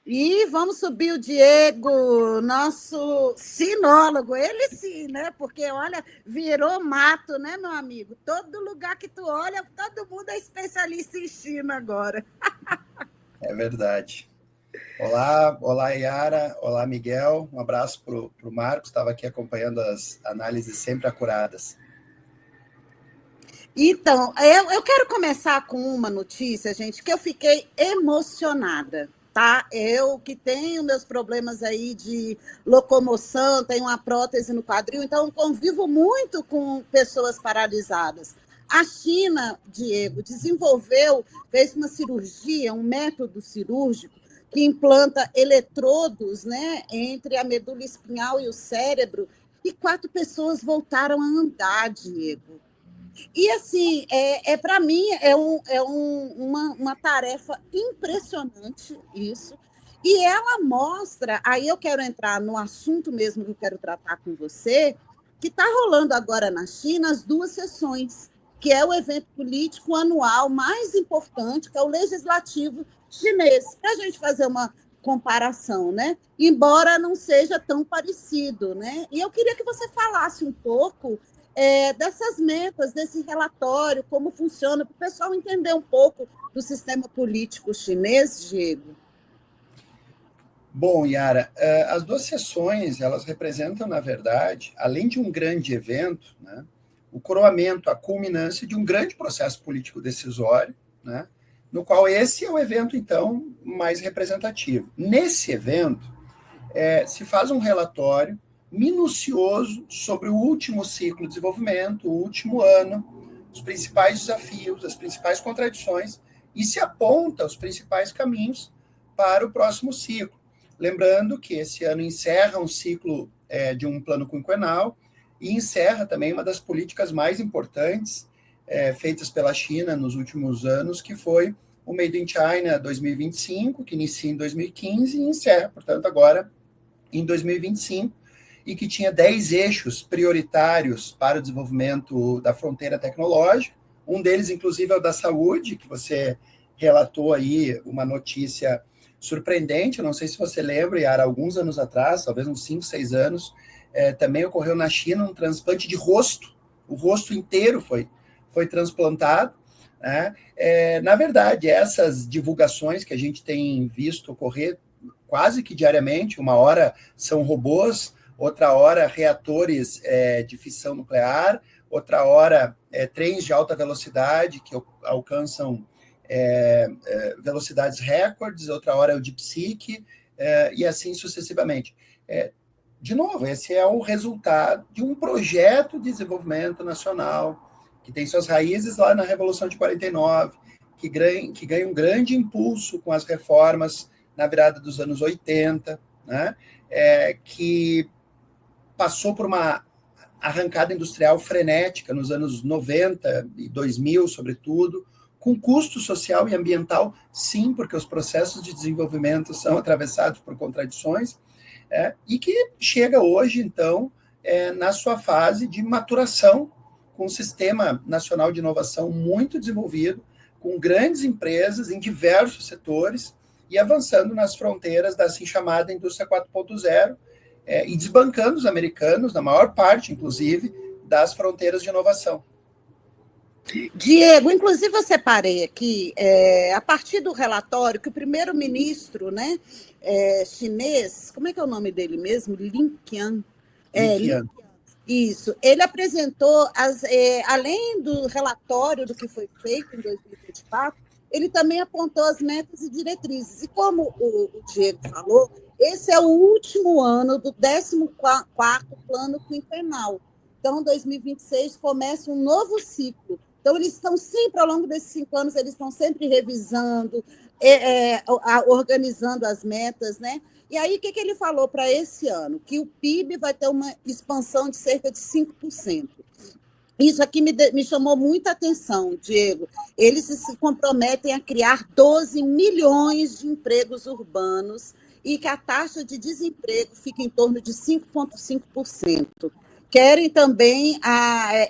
E vamos subir o Diego, nosso sinólogo, ele sim, né? Porque, olha, virou mato, né, meu amigo? Todo lugar que tu olha, todo mundo é especialista em China agora. É verdade. Olá, olá Yara, olá Miguel, um abraço para o Marcos, estava aqui acompanhando as análises sempre acuradas. Então, eu quero começar com uma notícia, gente, que eu fiquei emocionada, tá? Eu que tenho meus problemas aí de locomoção, tenho uma prótese no quadril, então convivo muito com pessoas paralisadas. A China, Diego, fez uma cirurgia, um método cirúrgico que implanta eletrodos, né, entre a medula espinhal e o cérebro, e 4 pessoas voltaram a andar, Diego. E assim, para mim uma tarefa impressionante isso. E ela mostra, aí eu quero entrar no assunto mesmo que eu quero tratar com você, que está rolando agora na China as 2 sessões, que é o evento político anual mais importante, que é o legislativo chinês, para a gente fazer uma comparação, né? Embora não seja tão parecido, né? E eu queria que você falasse um pouco dessas metas, desse relatório, como funciona, para o pessoal entender um pouco do sistema político chinês, Diego. Bom, Yara, as 2 sessões, elas representam, na verdade, além de um grande evento, né, o coroamento, a culminância de um grande processo político decisório, né, no qual esse é o evento, então, mais representativo. Nesse evento, se faz um relatório minucioso sobre o último ciclo de desenvolvimento, o último ano, os principais desafios, as principais contradições, e se aponta os principais caminhos para o próximo ciclo. Lembrando que esse ano encerra um ciclo de um plano quinquenal e encerra também uma das políticas mais importantes feitas pela China nos últimos anos, que foi o Made in China 2025, que inicia em 2015 e encerra, portanto, agora em 2025, e que tinha 10 eixos prioritários para o desenvolvimento da fronteira tecnológica. Um deles, inclusive, é o da saúde, que você relatou aí uma notícia surpreendente. Eu não sei se você lembra, Yara, alguns anos atrás, talvez uns 5, 6 anos, também ocorreu na China um transplante de rosto. O rosto inteiro foi transplantado. Né? Na verdade, essas divulgações que a gente tem visto ocorrer quase que diariamente, uma hora são robôs, outra hora reatores de fissão nuclear, outra hora trens de alta velocidade que alcançam velocidades recordes, outra hora é o DeepSeek, e assim sucessivamente. De novo, esse é o resultado de um projeto de desenvolvimento nacional que tem suas raízes lá na Revolução de 49, que ganha um grande impulso com as reformas na virada dos anos 80, né? Que passou por uma arrancada industrial frenética nos anos 90 e 2000, sobretudo, com custo social e ambiental, sim, porque os processos de desenvolvimento são atravessados por contradições, e que chega hoje, então, na sua fase de maturação, com um sistema nacional de inovação muito desenvolvido, com grandes empresas em diversos setores, e avançando nas fronteiras da assim chamada indústria 4.0, e desbancando os americanos, na maior parte, inclusive, das fronteiras de inovação. Diego, inclusive eu separei aqui, a partir do relatório, que o primeiro-ministro, né, chinês, como é que é o nome dele mesmo? Lin Qian. Liquian. Isso. Ele apresentou, além do relatório do que foi feito em 2024, ele também apontou as metas e diretrizes. E como o Diego falou, esse é o último ano do 14º plano quinquenal. Então, 2026 começa um novo ciclo. Então, eles estão sempre, ao longo desses 5 anos, eles estão sempre revisando, organizando as metas, né? E aí, o que ele falou para esse ano? Que o PIB vai ter uma expansão de cerca de 5%. Isso aqui me chamou muita atenção, Diego. Eles se comprometem a criar 12 milhões de empregos urbanos e que a taxa de desemprego fique em torno de 5,5%. Querem também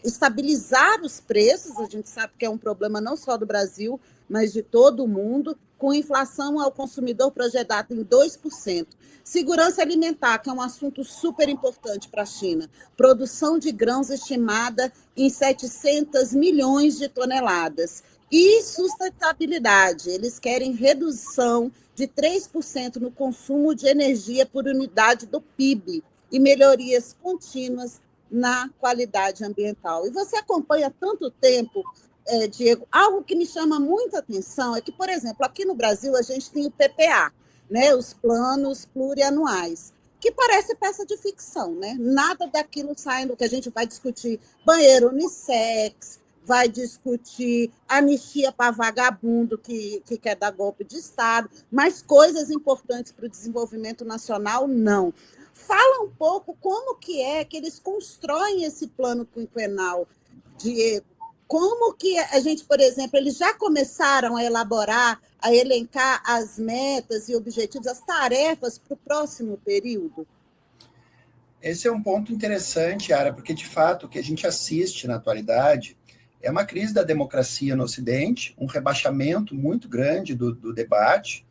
estabilizar os preços, a gente sabe que é um problema não só do Brasil, mas de todo o mundo, com inflação ao consumidor projetada em 2%. Segurança alimentar, que é um assunto super importante para a China. Produção de grãos estimada em 700 milhões de toneladas. E sustentabilidade, eles querem redução de 3% no consumo de energia por unidade do PIB e melhorias contínuas na qualidade ambiental. E você acompanha há tanto tempo, Diego, algo que me chama muita atenção é que, por exemplo, aqui no Brasil a gente tem o PPA, né, os planos plurianuais, que parece peça de ficção, né? Nada daquilo sai do que a gente vai discutir banheiro unissex, vai discutir anistia para vagabundo que quer dar golpe de Estado, mas coisas importantes para o desenvolvimento nacional, não. Fala um pouco como que é que eles constroem esse plano quinquenal, Diego. Como que a gente, por exemplo, eles já começaram a elaborar, a elencar as metas e objetivos, as tarefas para o próximo período? Esse é um ponto interessante, Ara, porque, de fato, o que a gente assiste na atualidade é uma crise da democracia no Ocidente, um rebaixamento muito grande do debate.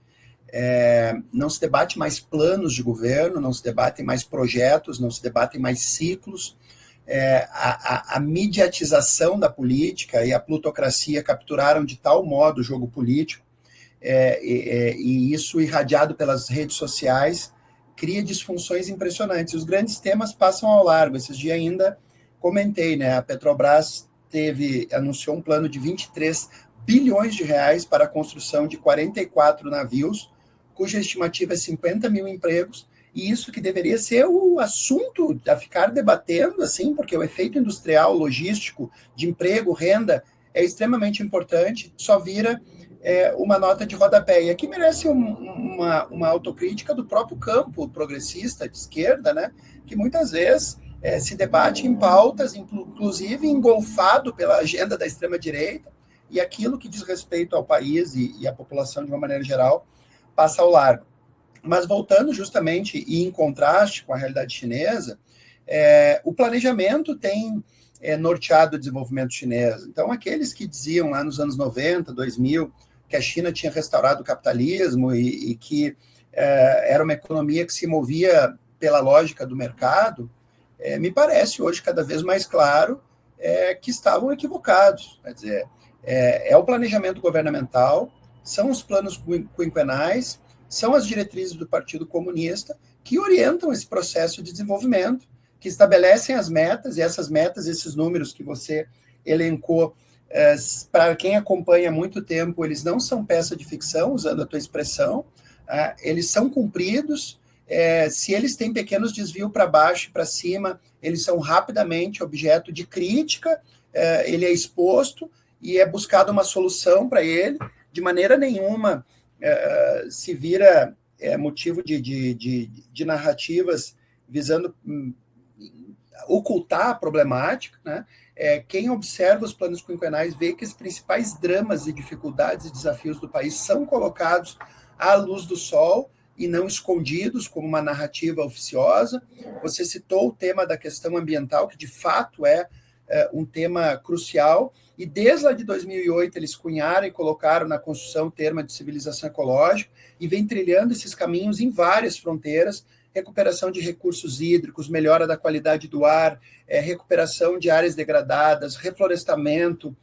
Não se debate mais planos de governo, não se debatem mais projetos, não se debatem mais ciclos. A mediatização da política e a plutocracia capturaram de tal modo o jogo político, e isso, irradiado pelas redes sociais, cria disfunções impressionantes. Os grandes temas passam ao largo. Esses dias ainda comentei, né? A Petrobras anunciou um plano de 23 bilhões de reais para a construção de 44 navios, cuja estimativa é 50 mil empregos, e isso que deveria ser o assunto a ficar debatendo, assim, porque o efeito industrial, logístico, de emprego, renda, é extremamente importante, só vira uma nota de rodapé. E aqui merece uma autocrítica do próprio campo progressista de esquerda, né, que muitas vezes se debate em pautas, inclusive engolfado pela agenda da extrema-direita, e aquilo que diz respeito ao país e à população de uma maneira geral passa ao largo. Mas voltando justamente e em contraste com a realidade chinesa, o planejamento tem norteado o desenvolvimento chinês. Então, aqueles que diziam lá nos anos 90, 2000, que a China tinha restaurado o capitalismo e que era uma economia que se movia pela lógica do mercado, me parece hoje cada vez mais claro que estavam equivocados. Quer dizer, é o planejamento governamental, são os planos quinquenais, são as diretrizes do Partido Comunista que orientam esse processo de desenvolvimento, que estabelecem as metas, e essas metas, esses números que você elencou, para quem acompanha há muito tempo, eles não são peça de ficção, usando a tua expressão, eles são cumpridos. Se eles têm pequenos desvios para baixo e para cima, eles são rapidamente objeto de crítica, ele é exposto e é buscada uma solução para ele. De maneira nenhuma se vira motivo de narrativas visando ocultar a problemática, né? Quem observa os planos quinquenais vê que os principais dramas e dificuldades e desafios do país são colocados à luz do sol e não escondidos como uma narrativa oficiosa. Você citou o tema da questão ambiental, que de fato é um tema crucial, e desde lá de 2008 eles cunharam e colocaram na Constituição o termo de civilização ecológica, e vem trilhando esses caminhos em várias fronteiras: recuperação de recursos hídricos, melhora da qualidade do ar, recuperação de áreas degradadas, reflorestamento,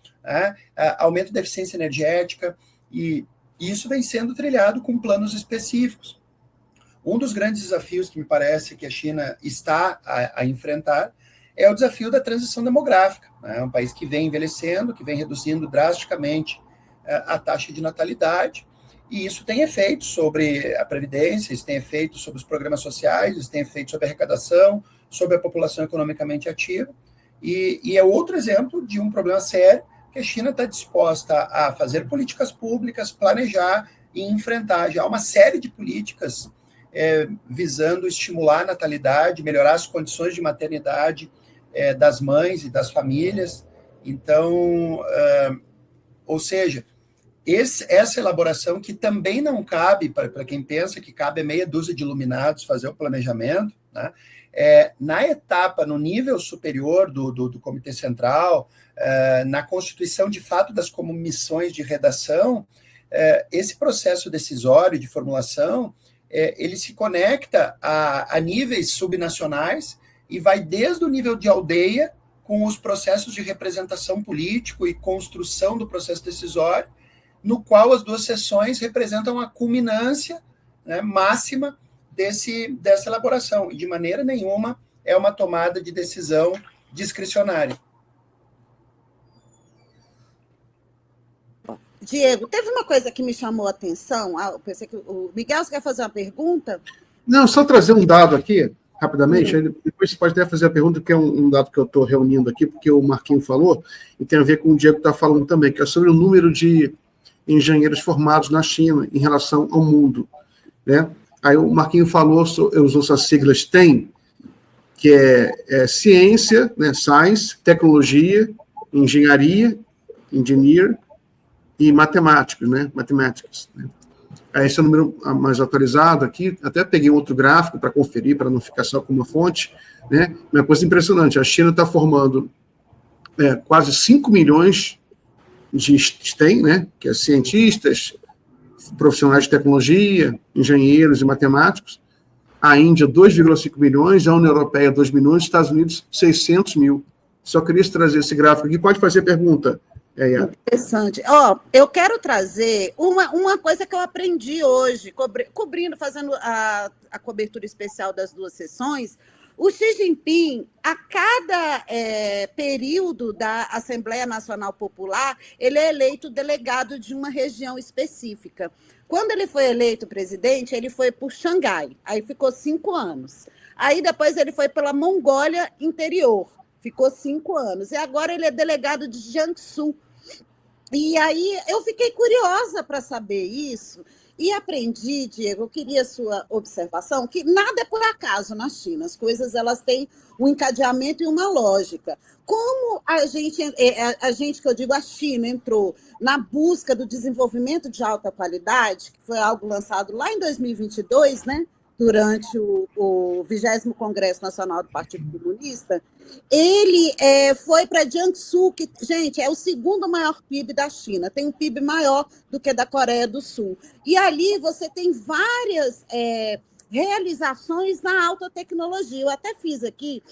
aumento da eficiência energética, e isso vem sendo trilhado com planos específicos. Um dos grandes desafios que me parece que a China está a enfrentar é o desafio da transição demográfica, né? Um país que vem envelhecendo, que vem reduzindo drasticamente a taxa de natalidade, e isso tem efeito sobre a previdência, isso tem efeito sobre os programas sociais, isso tem efeito sobre a arrecadação, sobre a população economicamente ativa, e é outro exemplo de um problema sério que a China está disposta a fazer políticas públicas, planejar e enfrentar. Já há uma série de políticas visando estimular a natalidade, melhorar as condições de maternidade das mães e das famílias. Então, ou seja, essa elaboração, que também não cabe, para quem pensa que cabe a meia dúzia de iluminados fazer o planejamento, né? Na etapa, no nível superior do Comitê Central, na constituição de fato das comissões de redação, esse processo decisório de formulação, ele se conecta a níveis subnacionais e vai desde o nível de aldeia, com os processos de representação político e construção do processo decisório, no qual as duas sessões representam a culminância, né, máxima dessa elaboração, e de maneira nenhuma é uma tomada de decisão discricionária. Diego, teve uma coisa que me chamou a atenção. Eu pensei que o Miguel, você quer fazer uma pergunta? Não, só trazer um dado aqui, rapidamente, aí depois você pode até fazer a pergunta, que é um dado que eu estou reunindo aqui, porque o Marquinho falou, e tem a ver com o Diego está falando também, que é sobre o número de engenheiros formados na China em relação ao mundo, né? Aí o Marquinho falou, usou essa sigla STEM, que é ciência, né, science, tecnologia, engenharia, engineer, e matemáticos, né? Matemáticas. Né? Esse é o número mais atualizado aqui. Até peguei outro gráfico para conferir, para não ficar só com uma fonte. Né? Uma coisa impressionante, a China está formando quase 5 milhões de STEM, né? Que é cientistas, profissionais de tecnologia, engenheiros e matemáticos. A Índia, 2,5 milhões, a União Europeia, 2 milhões, Estados Unidos, 600 mil. Só queria trazer esse gráfico aqui. Pode fazer pergunta. Interessante. Eu quero trazer uma coisa que eu aprendi hoje, cobrindo, fazendo a cobertura especial das duas sessões. O Xi Jinping, a cada período da Assembleia Nacional Popular, ele é eleito delegado de uma região específica. Quando ele foi eleito presidente, ele foi por Xangai, aí ficou 5 anos. Aí depois ele foi pela Mongólia Interior, ficou 5 anos. E agora ele é delegado de Jiangsu. E aí eu fiquei curiosa para saber isso e aprendi, Diego, eu queria a sua observação, que nada é por acaso na China, as coisas elas têm um encadeamento e uma lógica. Como a gente, que eu digo a China, entrou na busca do desenvolvimento de alta qualidade, que foi algo lançado lá em 2022, né? Durante o 20º Congresso Nacional do Partido Comunista, ele foi para Jiangsu, que, gente, é o segundo maior PIB da China, tem um PIB maior do que da Coreia do Sul. E ali você tem várias realizações na alta tecnologia. Eu até fiz aqui,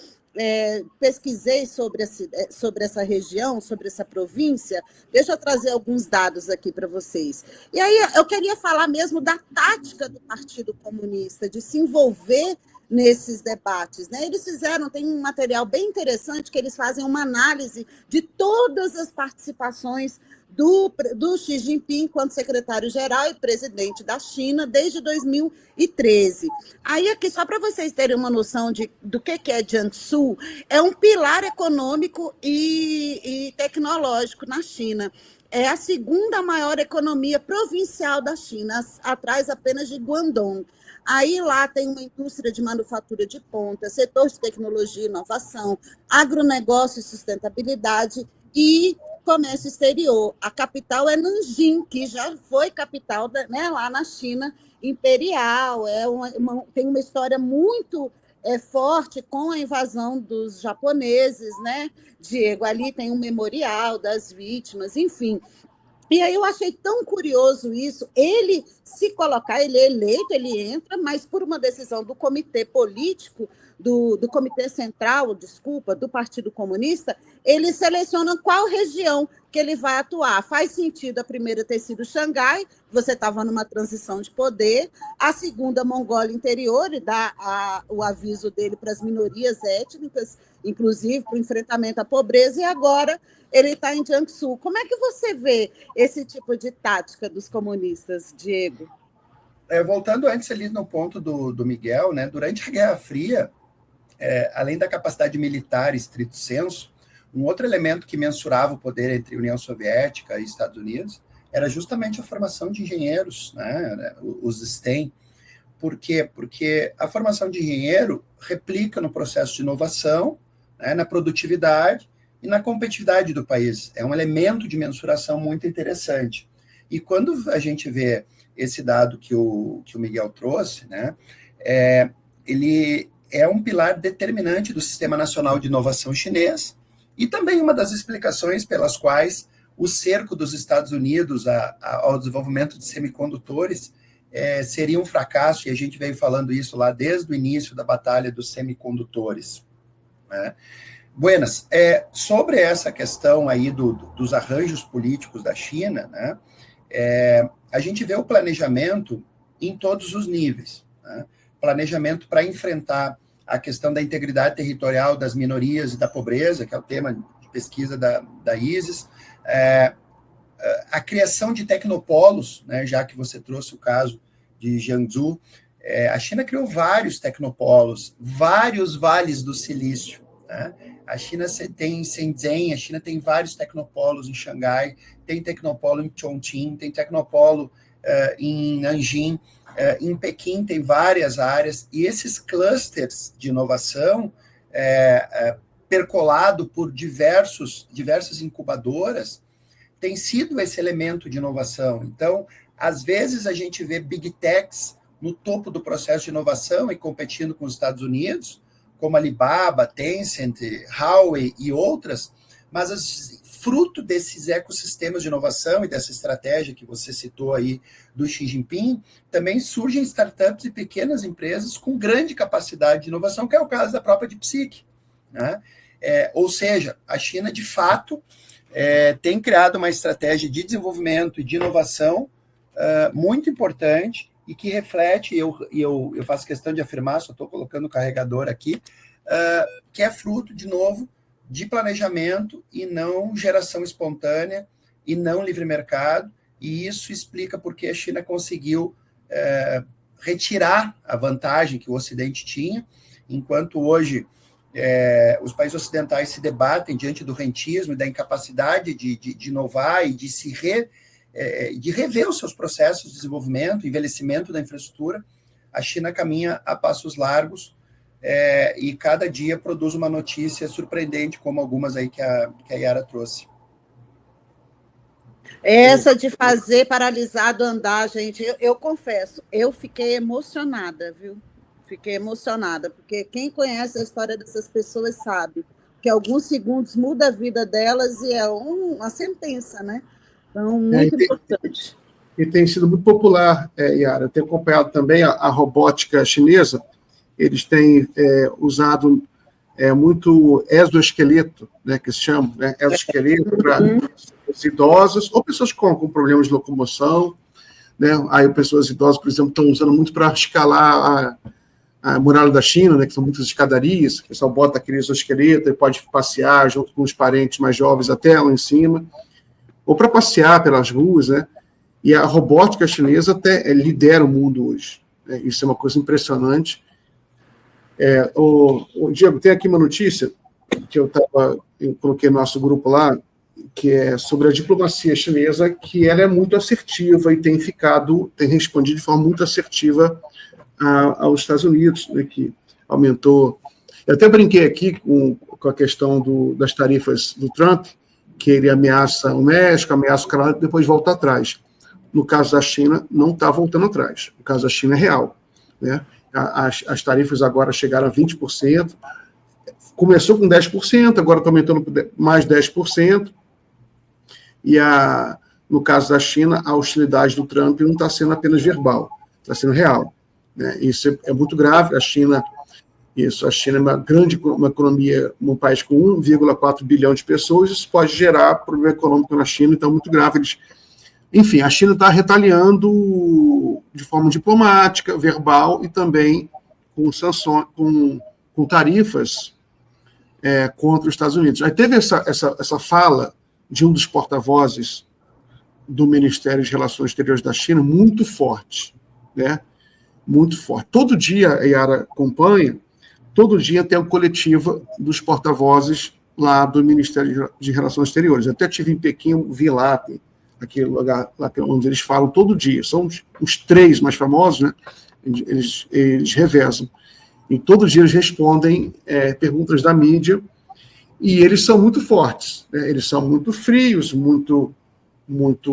pesquisei sobre essa região, sobre essa província. Deixa eu trazer alguns dados aqui para vocês. E aí eu queria falar mesmo da tática do Partido Comunista, de se envolver nesses debates, né? Eles tem um material bem interessante, que eles fazem uma análise de todas as participações do Xi Jinping enquanto secretário-geral e presidente da China desde 2013. Aí aqui, só para vocês terem uma noção do que é Jiangsu, é um pilar econômico e tecnológico na China. É a segunda maior economia provincial da China, atrás apenas de Guangdong. Aí lá tem uma indústria de manufatura de ponta, setor de tecnologia e inovação, agronegócio e sustentabilidade e comércio exterior. A capital é Nanjing, que já foi capital, né, lá na China imperial. Tem uma história muito forte com a invasão dos japoneses, né, Diego? Ali tem um memorial das vítimas, enfim. E aí eu achei tão curioso isso, ele se colocar, ele é eleito, ele entra, mas por uma decisão do comitê político, do comitê central, do Partido Comunista, ele seleciona qual região que ele vai atuar. Faz sentido a primeira ter sido Xangai, você estava numa transição de poder, a segunda, Mongólia Interior, e dá o aviso dele para as minorias étnicas, inclusive para o enfrentamento à pobreza, e agora ele está em Jiangsu. Como é que você vê esse tipo de tática dos comunistas, Diego? Voltando antes ali no ponto do Miguel, né, durante a Guerra Fria, além da capacidade militar estrito sensu, um outro elemento que mensurava o poder entre União Soviética e Estados Unidos era justamente a formação de engenheiros, né, os STEM. Por quê? Porque a formação de engenheiro replica no processo de inovação, né, na produtividade e na competitividade do país. É um elemento de mensuração muito interessante. E quando a gente vê esse dado que o Miguel trouxe, né, ele é um pilar determinante do Sistema Nacional de Inovação chinês e também uma das explicações pelas quais o cerco dos Estados Unidos ao desenvolvimento de semicondutores seria um fracasso, e a gente veio falando isso lá desde o início da batalha dos semicondutores, né? Buenas, sobre essa questão aí dos arranjos políticos da China, né, a gente vê o planejamento em todos os níveis, né? Planejamento para enfrentar a questão da integridade territorial das minorias e da pobreza, que é o tema de pesquisa da ISIS, a criação de tecnopolos, né, já que você trouxe o caso de Jiangsu, a China criou vários tecnopolos, vários vales do silício, né? A China tem Shenzhen, a China tem vários tecnopolos em Xangai, tem tecnopolo em Chongqing, tem tecnopolo em Nanjing, em Pequim tem várias áreas, e esses clusters de inovação, percolado por diversas incubadoras, tem sido esse elemento de inovação. Então, às vezes a gente vê big techs no topo do processo de inovação e competindo com os Estados Unidos, como Alibaba, Tencent, Huawei e outras, mas fruto desses ecossistemas de inovação e dessa estratégia que você citou aí do Xi Jinping, também surgem startups e pequenas empresas com grande capacidade de inovação, que é o caso da própria DeepSeek, né? Ou seja, a China, de fato, tem criado uma estratégia de desenvolvimento e de inovação muito importante e que reflete, e eu faço questão de afirmar, só estou colocando o carregador aqui, que é fruto, de novo, de planejamento e não geração espontânea e não livre mercado, e isso explica porque a China conseguiu retirar a vantagem que o Ocidente tinha, enquanto hoje os países ocidentais se debatem diante do rentismo e da incapacidade de inovar e de rever os seus processos de desenvolvimento, envelhecimento da infraestrutura. A China caminha a passos largos e cada dia produz uma notícia surpreendente, como algumas aí que a Yara trouxe. Essa de fazer paralisado andar, gente, eu confesso, eu fiquei emocionada, viu? Fiquei emocionada, porque quem conhece a história dessas pessoas sabe que alguns segundos muda a vida delas e é uma sentença, né? Então, muito importante. E tem sido muito popular, Yara. Eu tenho acompanhado também a robótica chinesa. Eles têm usado muito exoesqueleto, né, que se chama, né, exoesqueleto para os idosos ou pessoas com problemas de locomoção, né? Aí pessoas idosas, por exemplo, estão usando muito para escalar a muralha da China, né, que são muitas escadarias, que o pessoal bota aquele exoesqueleto e pode passear junto com os parentes mais jovens até lá em cima, ou para passear pelas ruas, né? E a robótica chinesa até lidera o mundo hoje, né? Isso é uma coisa impressionante. Diego, tem aqui uma notícia que eu coloquei no nosso grupo lá, que é sobre a diplomacia chinesa, que ela é muito assertiva e tem respondido de forma muito assertiva aos Estados Unidos, né, que aumentou. Eu até brinquei aqui com a questão das tarifas do Trump, que ele ameaça o México, ameaça o Canadá, depois volta atrás. No caso da China, não está voltando atrás. No caso da China é real, né? As tarifas agora chegaram a 20%, começou com 10%, agora está aumentando mais 10%, e no caso da China, a hostilidade do Trump não está sendo apenas verbal, está sendo real, né? Isso é muito grave. A China é uma economia, um país com 1,4 bilhão de pessoas, isso pode gerar problema econômico na China, então é muito grave. Enfim, a China está retaliando de forma diplomática, verbal e também com sanções, com tarifas contra os Estados Unidos. Aí teve essa fala de um dos porta-vozes do Ministério de Relações Exteriores da China muito forte, né? Muito forte. Todo dia, a Yara acompanha, todo dia tem uma coletiva dos porta-vozes lá do Ministério de Relações Exteriores. Eu até estive em Pequim, vi lá, aquele lugar lá onde eles falam todo dia. São os 3 mais famosos, né? Eles revezam. E todo dia eles respondem perguntas da mídia, e eles são muito fortes, né? Eles são muito frios, muito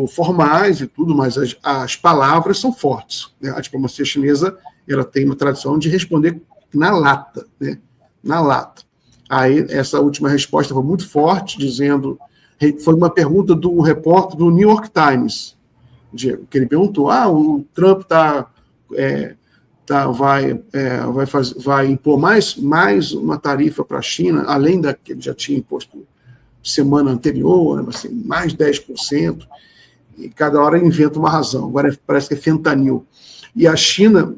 formais e tudo, mas as palavras são fortes, né? A diplomacia chinesa, ela tem uma tradição de responder na lata, né? Na lata. Aí essa última resposta foi muito forte, dizendo Foi uma pergunta do repórter do New York Times, Diego, que ele perguntou, o Trump vai impor mais uma tarifa para a China, além da que ele já tinha imposto semana anterior, assim, mais 10%, e cada hora inventa uma razão. Agora parece que é fentanil. E a China,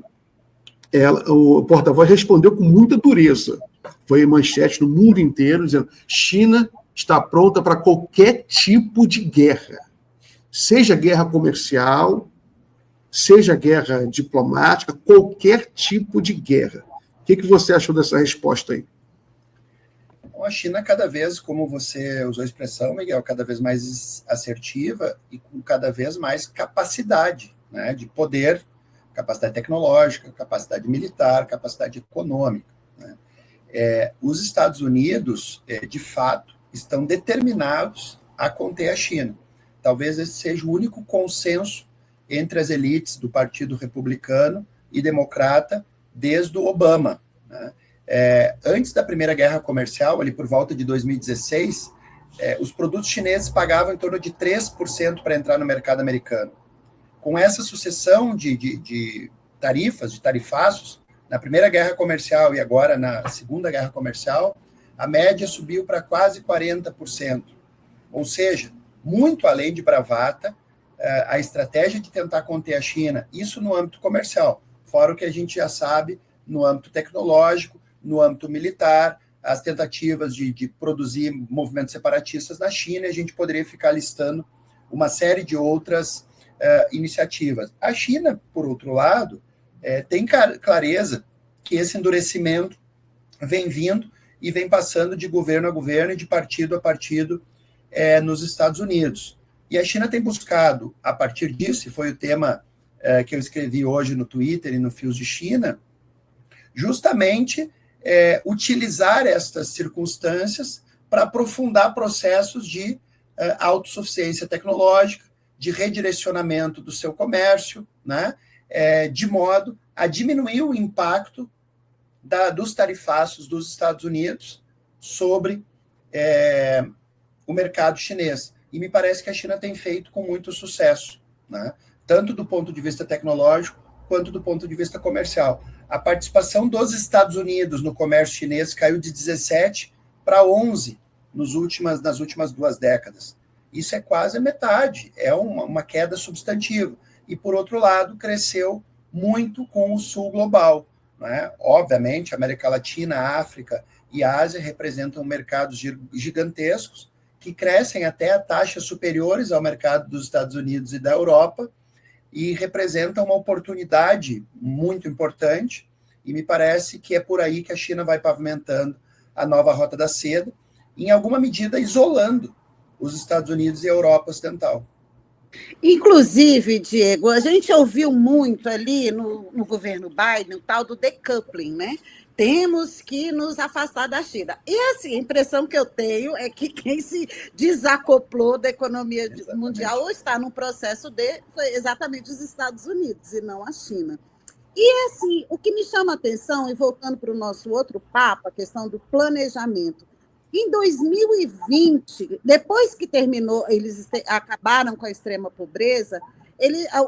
o porta-voz respondeu com muita dureza. Foi manchete no mundo inteiro, dizendo: China está pronta para qualquer tipo de guerra, seja guerra comercial, seja guerra diplomática, qualquer tipo de guerra. O que você achou dessa resposta aí? A China, cada vez, como você usou a expressão, Miguel, cada vez mais assertiva e com cada vez mais capacidade, né, de poder, capacidade tecnológica, capacidade militar, capacidade econômica. Né. Os Estados Unidos, de fato, estão determinados a conter a China. Talvez esse seja o único consenso entre as elites do Partido Republicano e Democrata desde o Obama. Né. Antes da Primeira Guerra Comercial, ali por volta de 2016, os produtos chineses pagavam em torno de 3% para entrar no mercado americano. Com essa sucessão de tarifas, de tarifaços, na Primeira Guerra Comercial e agora na Segunda Guerra Comercial, a média subiu para quase 40%. Ou seja, muito além de bravata, a estratégia de tentar conter a China, isso no âmbito comercial, fora o que a gente já sabe no âmbito tecnológico, no âmbito militar, as tentativas de produzir movimentos separatistas na China, e a gente poderia ficar listando uma série de outras iniciativas. A China, por outro lado, tem clareza que esse endurecimento vem vindo e vem passando de governo a governo e de partido a partido nos Estados Unidos. E a China tem buscado, a partir disso, e foi o tema que eu escrevi hoje no Twitter e no Fios de China, justamente utilizar estas circunstâncias para aprofundar processos de autossuficiência tecnológica, de redirecionamento do seu comércio, né, de modo a diminuir o impacto dos tarifaços dos Estados Unidos sobre o mercado chinês. E me parece que a China tem feito com muito sucesso, né, tanto do ponto de vista tecnológico quanto do ponto de vista comercial. A participação dos Estados Unidos no comércio chinês caiu de 17 para 11 nas últimas 2 décadas. Isso é quase a metade, é uma queda substantiva. E, por outro lado, cresceu muito com o sul global. Né? Obviamente, a América Latina, a África e a Ásia representam mercados gigantescos, que crescem até a taxas superiores ao mercado dos Estados Unidos e da Europa, e representa uma oportunidade muito importante, e me parece que é por aí que a China vai pavimentando a nova Rota da Seda, em alguma medida isolando os Estados Unidos e a Europa Ocidental. Inclusive, Diego, a gente ouviu muito ali no governo Biden o tal do decoupling, né? Temos que nos afastar da China. E assim, a impressão que eu tenho é que quem se desacoplou da economia mundial ou está num processo foi exatamente os Estados Unidos e não a China. E assim, o que me chama a atenção, e voltando para o nosso outro papo, a questão do planejamento. Em 2020, depois que terminou, eles acabaram com a extrema pobreza,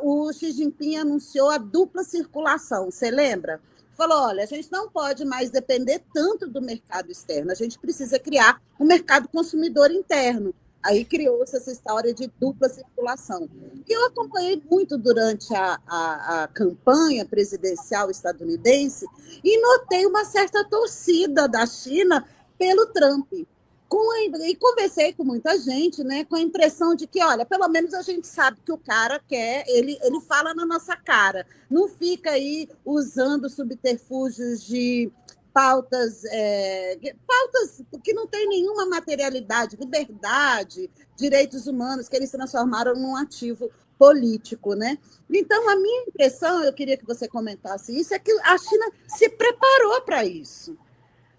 o Xi Jinping anunciou a dupla circulação, você lembra? Falou, olha, a gente não pode mais depender tanto do mercado externo, a gente precisa criar um mercado consumidor interno. Aí criou-se essa história de dupla circulação. E eu acompanhei muito durante a campanha presidencial estadunidense e notei uma certa torcida da China pelo Trump. E conversei com muita gente, né, com a impressão de que, olha, pelo menos a gente sabe que o cara quer, ele fala na nossa cara, não fica aí usando subterfúgios de pautas que não têm nenhuma materialidade, liberdade, direitos humanos, que eles transformaram num ativo político, né? Então, a minha impressão, eu queria que você comentasse isso, é que a China se preparou para isso.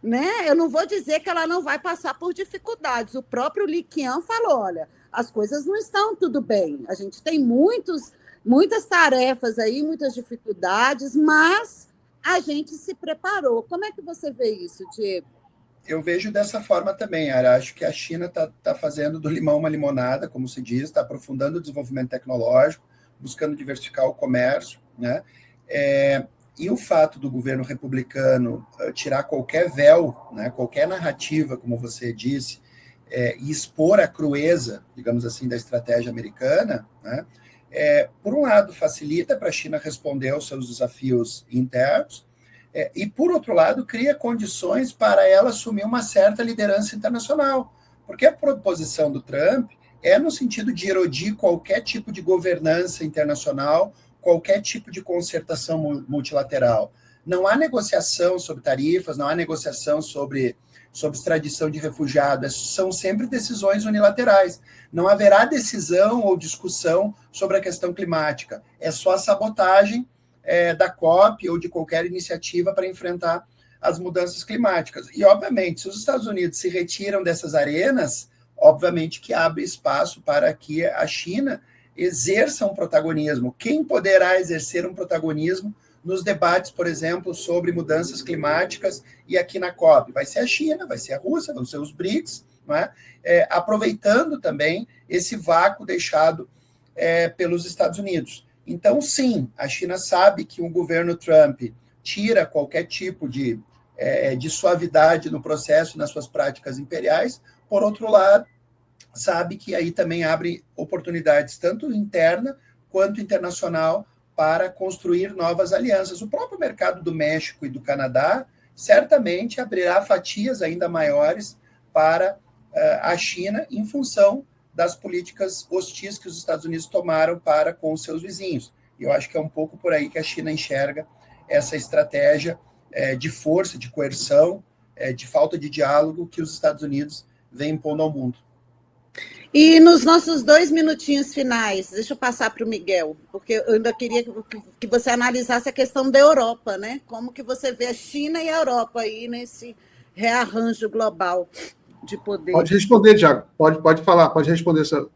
Né? Eu não vou dizer que ela não vai passar por dificuldades. O próprio Li Qiang falou, olha, as coisas não estão tudo bem. A gente tem muitas tarefas aí, muitas dificuldades, mas a gente se preparou. Como é que você vê isso, Diego? Eu vejo dessa forma também, Ara. Acho que a China está fazendo do limão uma limonada, como se diz, está aprofundando o desenvolvimento tecnológico, buscando diversificar o comércio, né? E o fato do governo republicano tirar qualquer véu, né, qualquer narrativa, como você disse, e expor a crueza, digamos assim, da estratégia americana, né, por um lado, facilita para a China responder aos seus desafios internos, e, por outro lado, cria condições para ela assumir uma certa liderança internacional, porque a proposição do Trump é no sentido de erodir qualquer tipo de governança internacional, qualquer tipo de concertação multilateral. Não há negociação sobre tarifas, não há negociação sobre extradição de refugiados, são sempre decisões unilaterais. Não haverá decisão ou discussão sobre a questão climática. É só a sabotagem da COP ou de qualquer iniciativa para enfrentar as mudanças climáticas. E, obviamente, se os Estados Unidos se retiram dessas arenas, obviamente que abre espaço para que a China exerça um protagonismo. Quem poderá exercer um protagonismo nos debates, por exemplo, sobre mudanças climáticas e aqui na COP? Vai ser a China, vai ser a Rússia, vão ser os BRICS, não é? Aproveitando também esse vácuo deixado pelos Estados Unidos. Então, sim, a China sabe que o governo Trump tira qualquer tipo de suavidade no processo, nas suas práticas imperiais. Por outro lado, sabe que aí também abre oportunidades, tanto interna quanto internacional, para construir novas alianças. O próprio mercado do México e do Canadá certamente abrirá fatias ainda maiores para a China, em função das políticas hostis que os Estados Unidos tomaram para com os seus vizinhos. E eu acho que é um pouco por aí que a China enxerga essa estratégia de força, de coerção, de falta de diálogo que os Estados Unidos vêm impondo ao mundo. E nos nossos 2 minutinhos finais, deixa eu passar para o Miguel, porque eu ainda queria que você analisasse a questão da Europa, né? Como que você vê a China e a Europa aí nesse rearranjo global de poder? Pode responder, Tiago. Pode falar, pode responder essa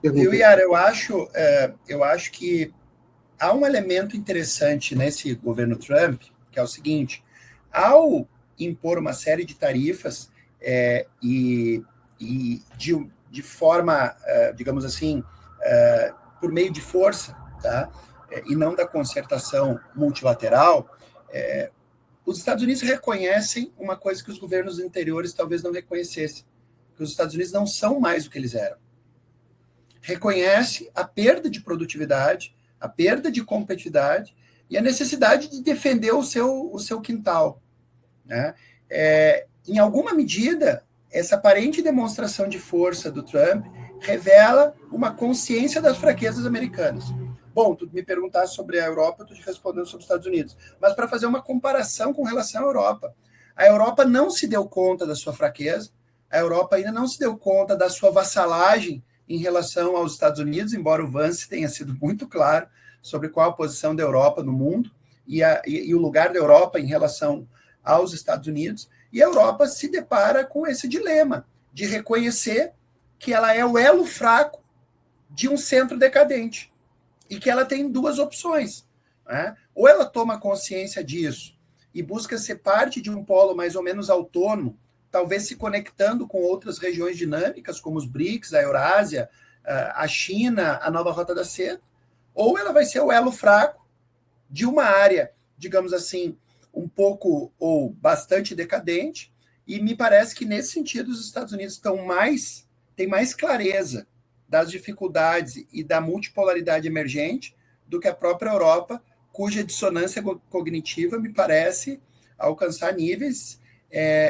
pergunta. Viu, Yara? Eu acho que há um elemento interessante nesse governo Trump, que é o seguinte: ao impor uma série de tarifas e de forma, digamos assim, por meio de força, tá? E não da concertação multilateral, os Estados Unidos reconhecem uma coisa que os governos anteriores talvez não reconhecessem, que os Estados Unidos não são mais o que eles eram. Reconhece a perda de produtividade, a perda de competitividade e a necessidade de defender o seu quintal, né? Em alguma medida, essa aparente demonstração de força do Trump revela uma consciência das fraquezas americanas. Bom, tu me perguntaste sobre a Europa, eu estou te respondendo sobre os Estados Unidos. Mas para fazer uma comparação com relação à Europa, a Europa não se deu conta da sua fraqueza, a Europa ainda não se deu conta da sua vassalagem em relação aos Estados Unidos, embora o Vance tenha sido muito claro sobre qual a posição da Europa no mundo e o lugar da Europa em relação aos Estados Unidos. E a Europa se depara com esse dilema de reconhecer que ela é o elo fraco de um centro decadente e que ela tem duas opções, né? Ou ela toma consciência disso e busca ser parte de um polo mais ou menos autônomo, talvez se conectando com outras regiões dinâmicas, como os BRICS, a Eurásia, a China, a nova Rota da Seda, ou ela vai ser o elo fraco de uma área, digamos assim, um pouco ou bastante decadente, e me parece que, nesse sentido, os Estados Unidos têm mais clareza das dificuldades e da multipolaridade emergente do que a própria Europa, cuja dissonância cognitiva me parece alcançar níveis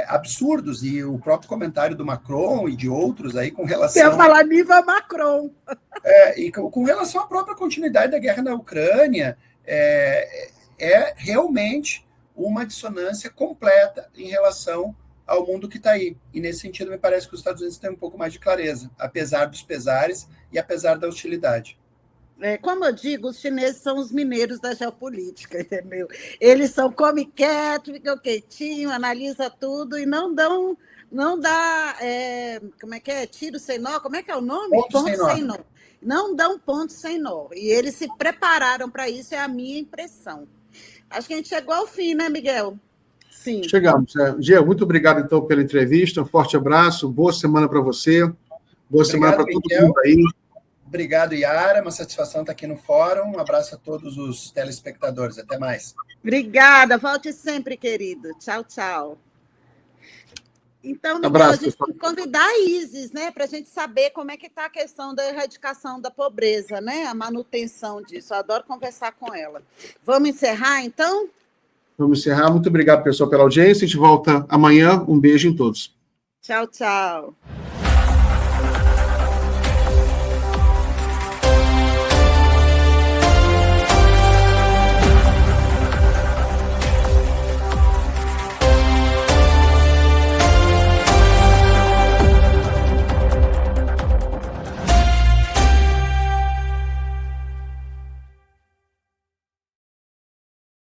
absurdos, e o próprio comentário do Macron e de outros aí com relação... Eu ia falar nível Macron. E com relação à própria continuidade da guerra na Ucrânia, realmente uma dissonância completa em relação ao mundo que está aí. E, nesse sentido, me parece que os Estados Unidos têm um pouco mais de clareza, apesar dos pesares e apesar da hostilidade. Como eu digo, os chineses são os mineiros da geopolítica, entendeu? Eles come quieto, ficam quietinho, analisa tudo e não dá, como é que é? Tiro sem nó, como é que é o nome? Ponto sem nó. Não dão ponto sem nó. E eles se prepararam para isso, é a minha impressão. Acho que a gente chegou ao fim, né, Miguel? Sim. Chegamos. Diego, muito obrigado, então, pela entrevista. Um forte abraço. Boa semana para você. Boa semana para todo mundo aí. Obrigado, Yara. Uma satisfação estar aqui no fórum. Um abraço a todos os telespectadores. Até mais. Obrigada. Volte sempre, querido. Tchau, tchau. Então, Miguel, Abraço, a gente tem que convidar a Isis, né, para a gente saber como é que está a questão da erradicação da pobreza, né, a manutenção disso. Eu adoro conversar com ela. Vamos encerrar, então? Vamos encerrar. Muito obrigado, pessoal, pela audiência. A gente volta amanhã. Um beijo em todos. Tchau, tchau.